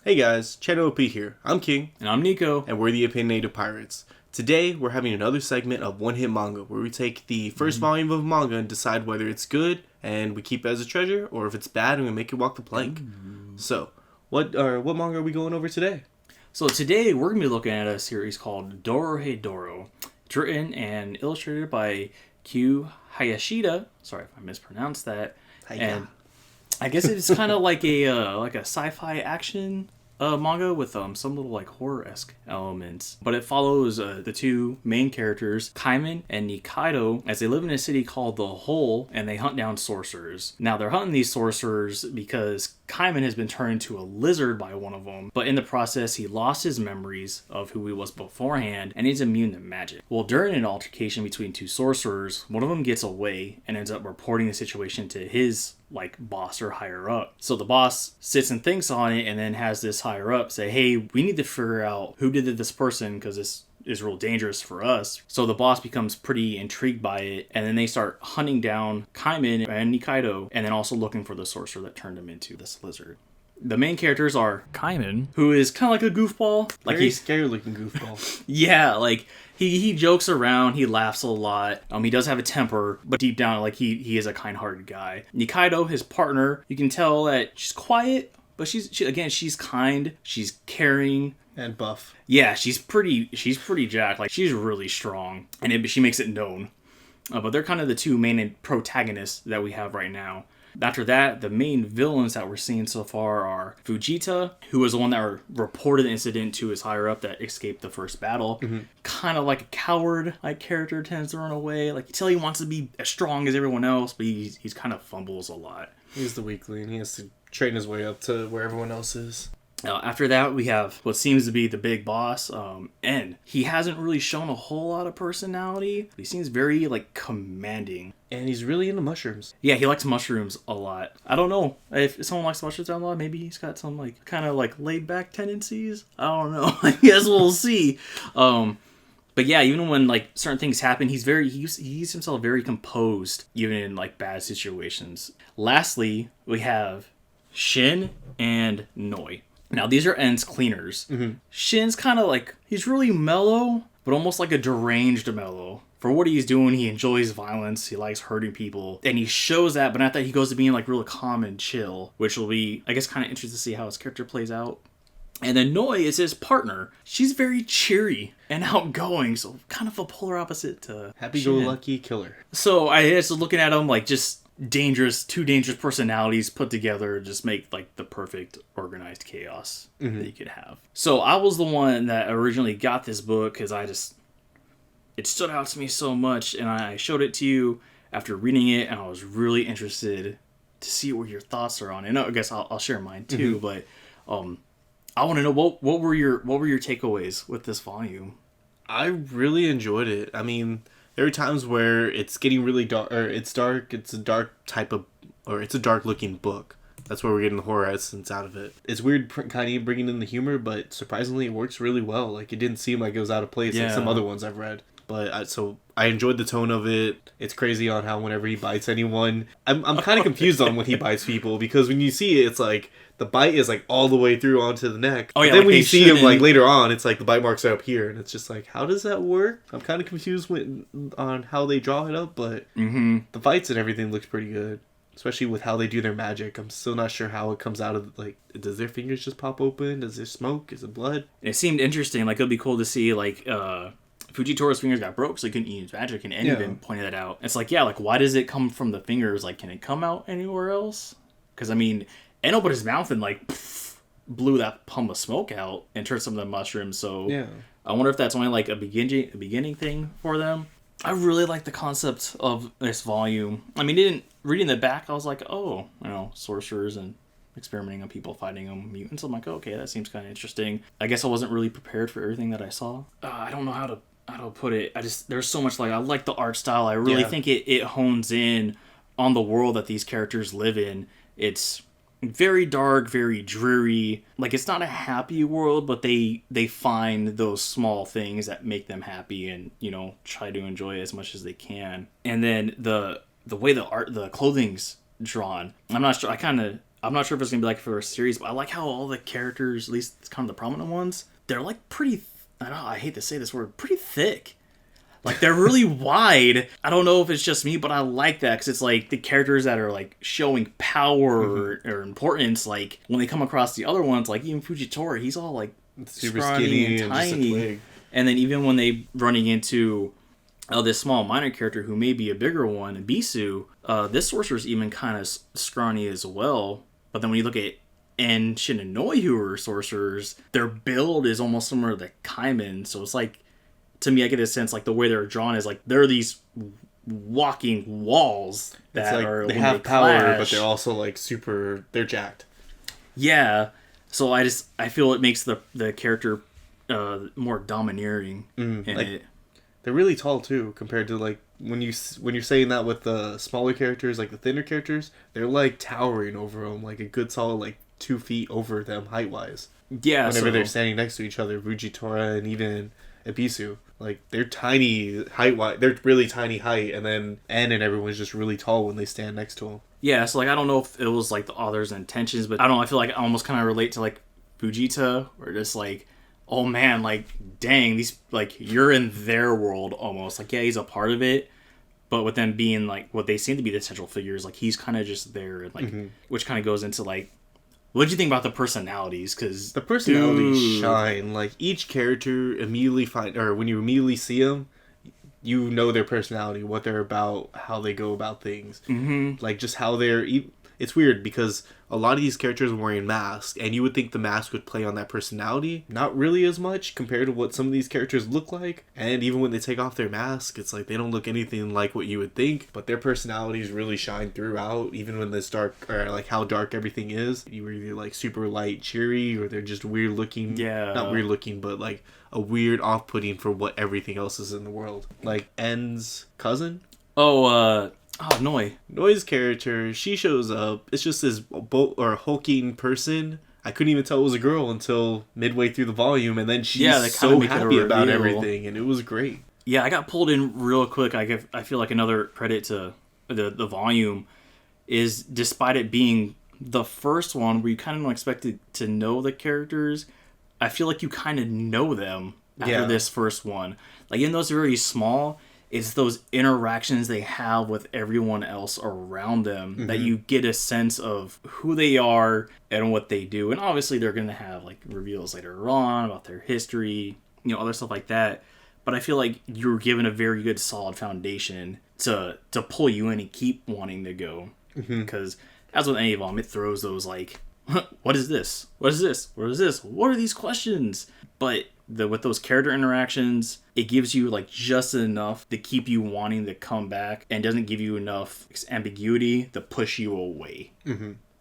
Hey guys, Chad OP here. I'm King. And I'm Nico. And we're the Opinionated Pirates. Today, we're having another segment of One Hit Manga, where we take the first volume of manga and decide whether it's good, and we keep it as a treasure, or if it's bad, and we make it walk the plank. So, what manga are we going over today? So today, we're going to be looking at a series called Dorohedoro. It's written and illustrated by Q Hayashida. Sorry if I mispronounced that. Hiya. And I guess it's kind of like a sci-fi action manga with some little like horror-esque elements. But it follows the two main characters, Kaiman and Nikaido, as they live in a city called the Hole, and they hunt down sorcerers. Now they're hunting these sorcerers because Kaiman has been turned into a lizard by one of them, but in the process he lost his memories of who he was beforehand and he's immune to magic. Well, during an altercation between two sorcerers, one of them gets away and ends up reporting the situation to his boss or higher up. So the boss sits and thinks on it and then has this higher up say, hey, we need to figure out who did this person because this is real dangerous for us. So the boss becomes pretty intrigued by it, and then they start hunting down Kaiman and Nikaido, and then also looking for the sorcerer that turned him into this lizard. The main characters are Kaiman, who is kind of like a goofball. He's scary looking goofball. Yeah, he jokes around, he laughs a lot. He does have a temper, but deep down, he is a kind-hearted guy. Nikaido, his partner, you can tell that she's quiet, but she's kind, she's caring. And buff. Yeah, she's pretty jacked. She's really strong, and she makes it known. But they're kind of the two main protagonists that we have right now. After that, the main villains that we're seeing so far are Fujita, who was the one that reported the incident to his higher up that escaped the first battle. Mm-hmm. Kind of like a coward character, tends to run away. You tell he wants to be as strong as everyone else, but he's kind of fumbles a lot. He's the weakling. He has to train his way up to where everyone else is. After that, we have what seems to be the big boss, and he hasn't really shown a whole lot of personality. He seems very, commanding. And he's really into mushrooms. Yeah, he likes mushrooms a lot. I don't know. If someone likes mushrooms a lot, maybe he's got some, kind of laid-back tendencies. I don't know. I guess we'll see. But yeah, even when, certain things happen, he keeps himself very composed, even in, bad situations. Lastly, we have Shin and Noi. Now, these are En's cleaners. Mm-hmm. Shin's kind of he's really mellow, but almost like a deranged mellow. For what he's doing, he enjoys violence, he likes hurting people, and he shows that, but not that he goes to being real calm and chill, which will be, I guess, kind of interesting to see how his character plays out. And then Noi is his partner. She's very cheery and outgoing, so kind of a polar opposite to happy-go-lucky killer. So I was looking at him just two dangerous personalities put together just make the perfect organized chaos that you could have. So I was the one that originally got this book because it stood out to me so much, and I showed it to you after reading it, and I was really interested to see what your thoughts are on it. And I guess I'll share mine too, but I want to know what were your takeaways with this volume? I really enjoyed it. I mean, there are times where it's getting really dark, or it's dark. It's a dark it's a dark looking book. That's where we're getting the horror essence out of it. It's weird kind of bringing in the humor, but surprisingly it works really well. It didn't seem like it was out of place like some other ones I've read. But I enjoyed the tone of it. It's crazy on how whenever he bites anyone, I'm kind of confused on when he bites people, because when you see it, it's the bite is all the way through onto the neck. Oh yeah. Then when you see him later on, it's the bite marks are up here, and it's just how does that work? I'm kind of confused on how they draw it up, but the fights and everything looks pretty good, especially with how they do their magic. I'm still not sure how it comes out of does their fingers just pop open? Does there smoke? Is it blood? It seemed interesting. It'd be cool to see Fujitoro's fingers got broke, so he couldn't use magic, and Andy even pointed that out. It's why does it come from the fingers? Can it come out anywhere else? Because, En opened his mouth and, blew that pump of smoke out and turned some of the mushrooms, so yeah. I wonder if that's only, a beginning thing for them. I really like the concept of this volume. Reading the back, I was sorcerers and experimenting on people, fighting them, mutants. I'm okay, that seems kind of interesting. I guess I wasn't really prepared for everything that I saw. I don't know how to put it. There's so much I like the art style. I really think it hones in on the world that these characters live in. It's very dark, very dreary. It's not a happy world, but they find those small things that make them happy and, try to enjoy it as much as they can. And then the way the clothing's drawn, I'm not sure. I I'm not sure if it's gonna be like for a series, but I like how all the characters, at least kind of the prominent ones, they're like pretty. I don't know. I hate to say this word, pretty thick. Like they're really wide. I don't know if it's just me, but I like that because it's like the characters that are like showing power or importance. Like when they come across the other ones, like even Fujitora, he's all like super scrawny skinny and just a tiny. twig. And then even when they running into this small minor character who may be a bigger one, Bisu, this sorcerer's even kind of scrawny as well. But then when you look at En, Shin, and Noi, who are sorcerers, their build is almost similar to Kaiman. So it's like, to me, I get a sense like the way they're drawn is like they're these walking walls that It's like are they when have power, clash. but they're also like they're jacked. Yeah. So I feel it makes the character more domineering in like, it. They're really tall too, compared to like when you're saying that with the smaller characters, like the thinner characters, they're like towering over them, like a good solid like 2 feet over them height wise. Yeah. Whenever they're standing next to each other, Fujitora and even Ibisu, like they're tiny height wise, they're really tiny height, and then En and everyone's just really tall when they stand next to them. Yeah, so like I don't know if it was like the author's intentions, but I don't know, I feel like I almost kind of relate to like Fujita, or just like, oh man, like dang, these like you're in their world almost. Like yeah, he's a part of it, but with them being like what they seem to be the central figures, like he's kind of just there, and like which kind of goes into like, what did you think about the personalities? Because the personalities shine. Like each character immediately when you immediately see them, you know their personality, what they're about, how they go about things. Like just how they're. It's weird because a lot of these characters are wearing masks, and you would think the mask would play on that personality. Not really as much compared to what some of these characters look like. And even when they take off their mask, it's like they don't look anything like what you would think. But their personalities really shine throughout, even when this dark, or like how dark everything is. You were either like super light, cheery, or they're just weird looking. Yeah. Not weird looking, but like a weird off-putting for what everything else is in the world. Like En's cousin. Noi. Noi's character, she shows up. It's just this hulking person. I couldn't even tell it was a girl until midway through the volume, and then she's so happy about everything, and it was great. Yeah, I got pulled in real quick. I feel like another credit to the volume is, despite it being the first one where you kind of don't expect to know the characters, I feel like you kind of know them after this first one. Like, even though it's very small, it's those interactions they have with everyone else around them that you get a sense of who they are and what they do. And obviously they're going to have like reveals later on about their history, other stuff like that. But I feel like you're given a very good solid foundation to pull you in and keep wanting to go. Because as with any of them, it throws those like, what is this? What is this? What is this? What are these questions? But with those character interactions, it gives you like just enough to keep you wanting to come back, and doesn't give you enough ambiguity to push you away.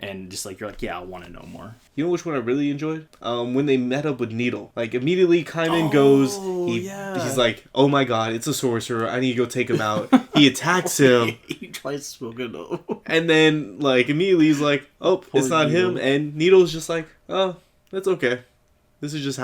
And just like, you're like, yeah, I want to know more. You know which one I really enjoyed? When they met up with Needle. Like, immediately Kaiman goes, he's like, oh my god, it's a sorcerer, I need to go take him out. He attacks him. He tries to smoke it up. And then, like, immediately he's like, oh, it's not him. And Needle's just like, oh, that's okay. This is just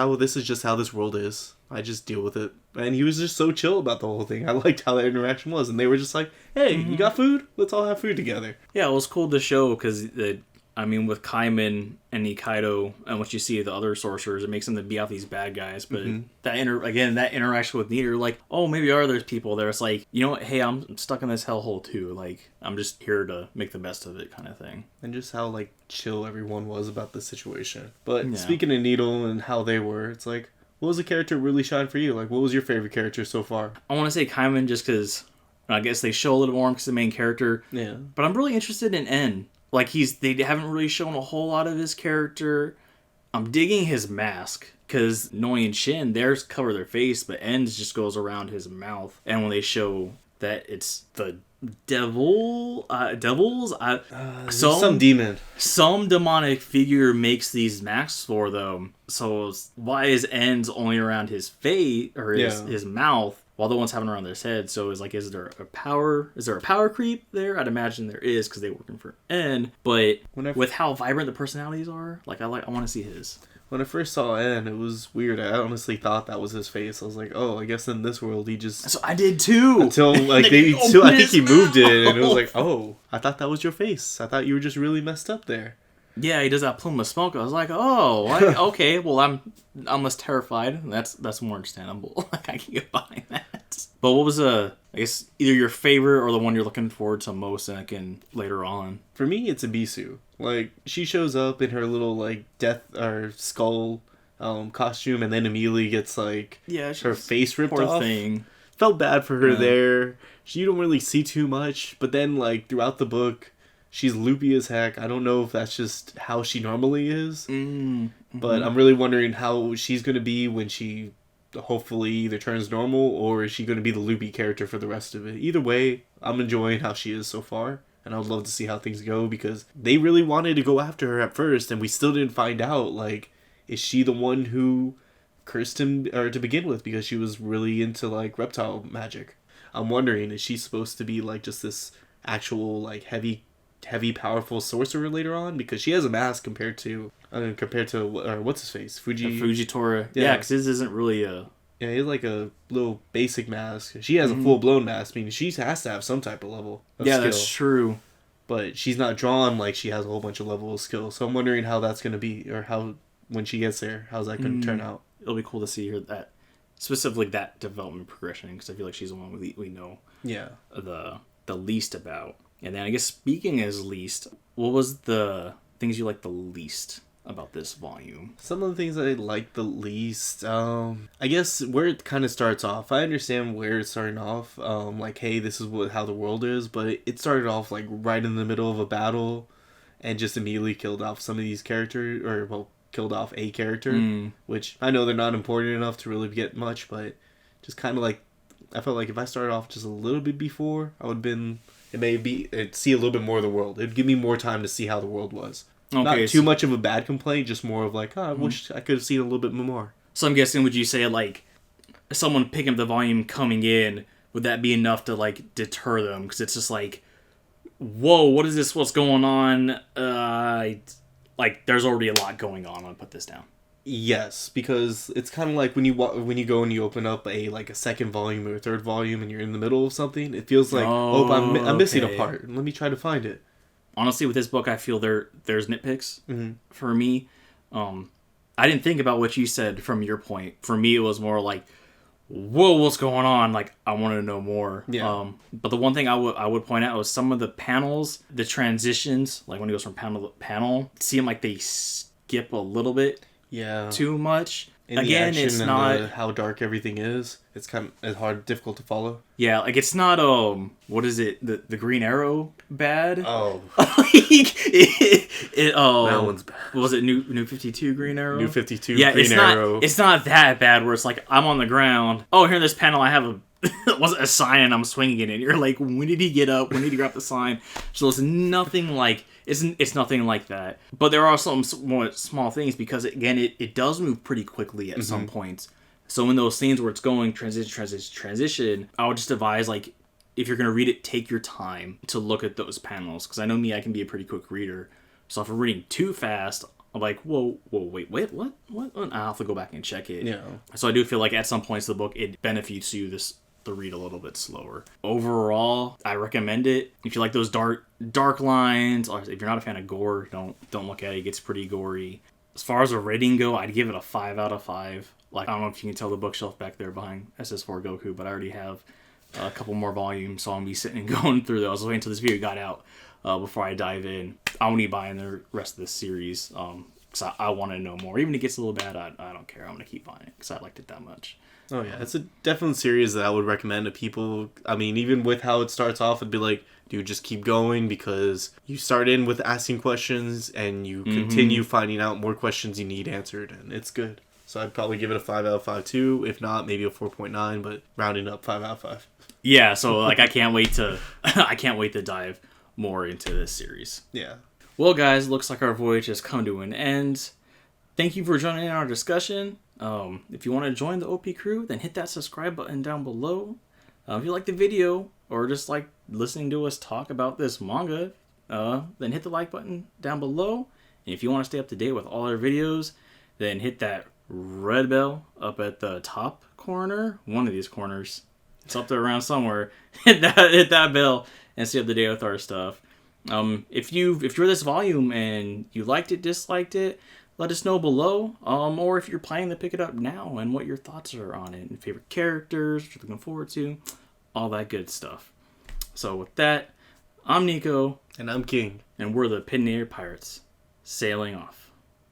how this world is. I just deal with it. And he was just so chill about the whole thing. I liked how that interaction was. And they were just like, hey, you got food? Let's all have food together. Yeah, it was cool to show because, with Kaiman and Nikaido and what you see of the other sorcerers, it makes them to be out these bad guys. But that interaction with Nita, like, oh, maybe there's people there. It's like, you know what? Hey, I'm stuck in this hellhole too. Like, I'm just here to make the best of it, kind of thing. And just how like chill everyone was about the situation. But speaking of Needle and how they were, it's like, what was the character really shine for you? Like, what was your favorite character so far? I want to say Kaiman just because I guess they show a little more because the main character. Yeah. But I'm really interested in En. Like, they haven't really shown a whole lot of his character. I'm digging his mask, because Noi and Shin, theirs cover their face, but En's just goes around his mouth. And when they show that it's the devils, some demon. Some demonic figure makes these masks for them. So why is En's only around his face, or his mouth, while the ones having around their head? So is there a power creep there? I'd imagine there is, because they're working for En. But with how vibrant the personalities are, like I want to see his. When I first saw En, it was weird. I honestly thought that was his face. I was like, oh, I guess in this world he just... So I did too! Until, like, I think he moved it, and it was like, oh, I thought that was your face. I thought you were just really messed up there. Yeah, he does that plume of smoke. I was like, oh, okay. Well, I'm less terrified. That's more understandable. Like, I can get behind that. But what was I guess either your favorite or the one you're looking forward to most, and I can later on. For me, it's Ibisu. Like, she shows up in her little, like, death or skull costume, and then immediately gets, like, her face ripped off. Thing. Felt bad for her there. You don't really see too much, but then, like, throughout the book, she's loopy as heck. I don't know if that's just how she normally is, but I'm really wondering how she's going to be when she hopefully either turns normal, or is she going to be the loopy character for the rest of it. Either way, I'm enjoying how she is so far, and I would love to see how things go, because they really wanted to go after her at first, and we still didn't find out, like, is she the one who cursed him or to begin with, because she was really into, like, reptile magic. I'm wondering, is she supposed to be, like, just this actual, like, heavy powerful sorcerer later on, because she has a mask compared to what's his face, Fujitora. Yeah, because his isn't really a... Yeah, he's like a little basic mask. She has a full-blown mask, meaning she has to have some type of level of skill. That's true. But she's not drawn like she has a whole bunch of level of skill, so I'm wondering how that's going to be, or how, when she gets there, how's that going to turn out. It'll be cool to see her, that specifically that development progression, because I feel like she's the one we know the least about. And then I guess speaking as least, what was the things you liked the least about this volume? Some of the things I like the least, I guess where it kind of starts off. I understand where it's starting off. Like, hey, this is how the world is, but it started off like right in the middle of a battle, and just immediately killed off some of these characters, or well, killed off a character, which I know they're not important enough to really get much, but just kind of like, I felt like if I started off just a little bit before, I would have been, it'd see a little bit more of the world. It'd give me more time to see how the world was. Okay, not too much of a bad complaint, just more of like, I wish I could have seen a little bit more. So I'm guessing, would you say, like, someone picking up the volume coming in, would that be enough to, like, deter them? Because it's just like, whoa, what is this? What's going on? Like, there's already a lot going on. I'll put this down. Yes, because it's kind of like when you go and you open up a second volume or a third volume and you're in the middle of something, it feels like, I'm missing a part. Let me try to find it. Honestly, with this book, I feel there's nitpicks for me. I didn't think about what you said from your point. For me, it was more like, whoa, what's going on? Like, I want to know more. Yeah. But the one thing I would point out was some of the panels, the transitions, like when it goes from panel to panel, seem like they skip a little bit. Yeah. Too much. Again, it's not how dark everything is. It's kind of difficult to follow. Yeah, like it's not what is it? The Green Arrow bad? Oh. That one's bad. Was it New 52 Green Arrow? New 52 Green Arrow. It's not that bad where it's like I'm on the ground. Oh, here in this panel I have wasn't a sign and I'm swinging it and you're like, when did he get up? When did he grab the sign? So it's nothing like it's nothing like that. But there are some more small things because again it does move pretty quickly at some points. So in those scenes where it's going transition, I would just advise, like, if you're going to read it, take your time to look at those panels. Because I know me, I can be a pretty quick reader. So if I'm reading too fast, I'm like, whoa, wait, what? I'll have to go back and check it. Yeah. So I do feel like at some points of the book, it benefits you to read a little bit slower. Overall, I recommend it. If you like those dark lines, or if you're not a fan of gore, don't look at it. It gets pretty gory. As far as a rating go, I'd give it a 5 out of 5. Like, I don't know if you can tell the bookshelf back there behind SS4 Goku, but I already have a couple more volumes, so I'm going to be sitting and going through those. I was waiting until this video got out before I dive in. I won't be buying the rest of this series, because I want to know more. Even if it gets a little bad, I don't care. I'm going to keep buying it, because I liked it that much. Oh, yeah. It's a definite series that I would recommend to people. I mean, even with how it starts off, it'd be like, dude, just keep going, because you start in with asking questions, and you continue finding out more questions you need answered, and it's good. So I'd probably give it a 5 out of 5 too. If not, maybe a 4.9, but rounding up 5 out of 5. Yeah, so like I can't wait to dive more into this series. Yeah. Well, guys, looks like our voyage has come to an end. Thank you for joining in our discussion. If you want to join the OP crew, then hit that subscribe button down below. If you like the video or just like listening to us talk about this manga, then hit the like button down below. And if you want to stay up to date with all our videos, then hit that red bell up at the top corner, one of these corners. It's up there around somewhere. Hit that bell and stay up to date with our stuff. If you're this volume and you liked it, disliked it, let us know below. Or if you're planning to pick it up now and what your thoughts are on it, and favorite characters, what you're looking forward to, all that good stuff. So with that, I'm Nico. And I'm King. And we're the Pin Pirates, sailing off.